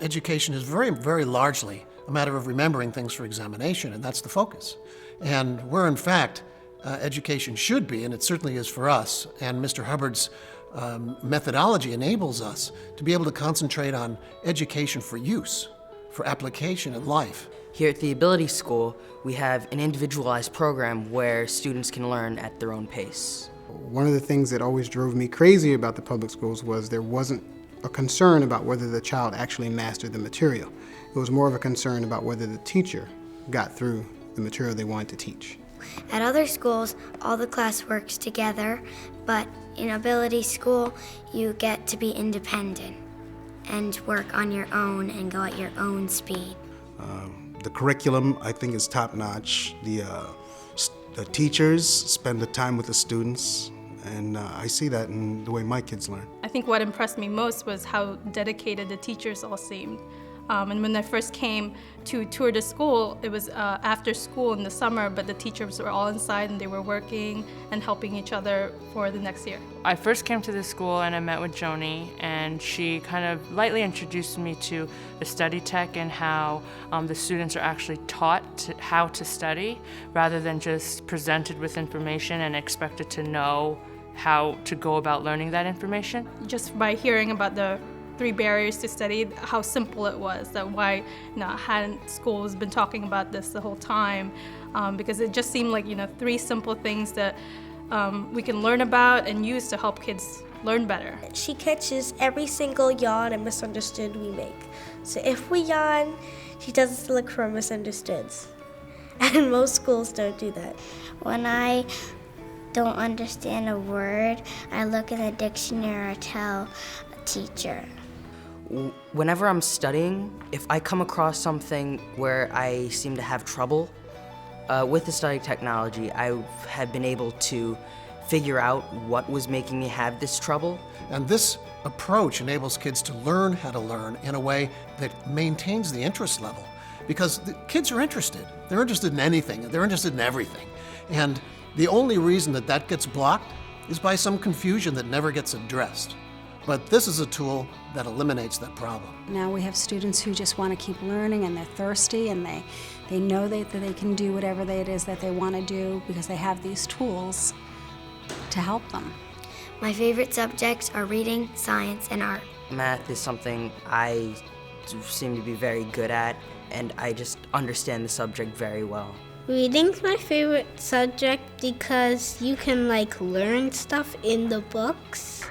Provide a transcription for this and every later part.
education is very, very largely a matter of remembering things for examination, and that's the focus. And where, in fact, education should be, and it certainly is for us, and Mr. Hubbard's methodology enables us to be able to concentrate on education for use, for application in life. Here at the Ability School, we have an individualized program where students can learn at their own pace. One of the things that always drove me crazy about the public schools was there wasn't a concern about whether the child actually mastered the material. It was more of a concern about whether the teacher got through the material they wanted to teach. At other schools, all the class works together, but in Ability School, you get to be independent and work on your own and go at your own speed. The curriculum, I think, is top-notch. The teachers spend the time with the students, and I see that in the way my kids learn. I think what impressed me most was how dedicated the teachers all seemed. And when I first came to tour the school, it was after school in the summer, but the teachers were all inside and they were working and helping each other for the next year. I first came to the school and I met with Joni, and she kind of lightly introduced me to the study tech and how the students are actually taught how to study rather than just presented with information and expected to know how to go about learning that information. Just by hearing about the 3 barriers to study, how simple it was, that why hadn't schools been talking about this the whole time, because it just seemed like 3 simple things that we can learn about and use to help kids learn better. She catches every single yawn and misunderstood we make. So if we yawn, she tells us to look for misunderstoods. And most schools don't do that. When I don't understand a word, I look in the dictionary or tell a teacher. Whenever I'm studying, if I come across something where I seem to have trouble with the study technology, I have been able to figure out what was making me have this trouble. And this approach enables kids to learn how to learn in a way that maintains the interest level, because the kids are interested. They're interested in anything. They're interested in everything. And the only reason that that gets blocked is by some confusion that never gets addressed. But this is a tool that eliminates that problem. Now we have students who just want to keep learning, and they're thirsty, and they know that they can do whatever it is that they want to do because they have these tools to help them. My favorite subjects are reading, science, and art. Math is something I seem to be very good at, and I just understand the subject very well. Reading's my favorite subject because you can learn stuff in the books,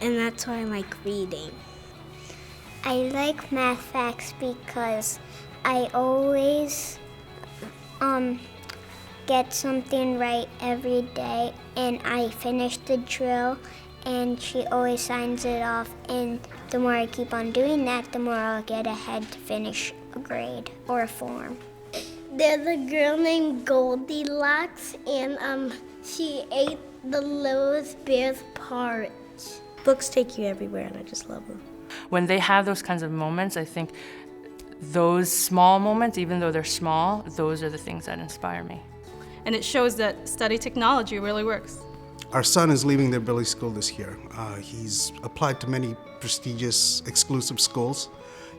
and that's why I like reading. I like math facts because I always get something right every day, and I finish the drill, and she always signs it off, and the more I keep on doing that, the more I'll get ahead to finish a grade or a form. There's a girl named Goldilocks, and she ate the littlest bear's part. Books take you everywhere, and I just love them. When they have those kinds of moments, I think those small moments, even though they're small, those are the things that inspire me. And it shows that study technology really works. Our son is leaving the Ability School this year. He's applied to many prestigious, exclusive schools.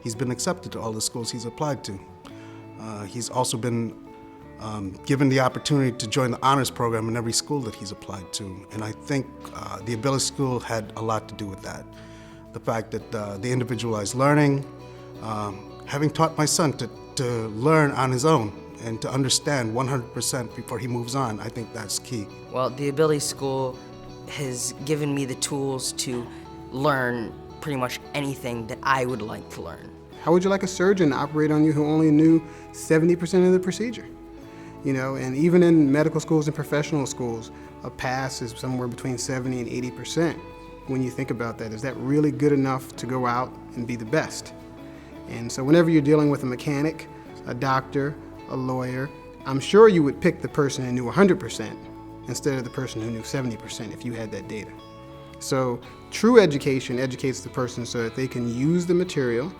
He's been accepted to all the schools he's applied to. He's also been given the opportunity to join the honors program in every school that he's applied to. And I think the Ability School had a lot to do with that. The fact that the individualized learning, having taught my son to learn on his own and to understand 100% before he moves on, I think that's key. Well, the Ability School has given me the tools to learn pretty much anything that I would like to learn. How would you like a surgeon to operate on you who only knew 70% of the procedure? And even in medical schools and professional schools, a pass is somewhere between 70 and 80%. When you think about that, is that really good enough to go out and be the best? And so whenever you're dealing with a mechanic, a doctor, a lawyer, I'm sure you would pick the person who knew 100% instead of the person who knew 70% if you had that data. So true education educates the person so that they can use the material,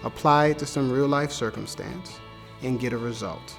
apply it to some real life circumstance, and get a result.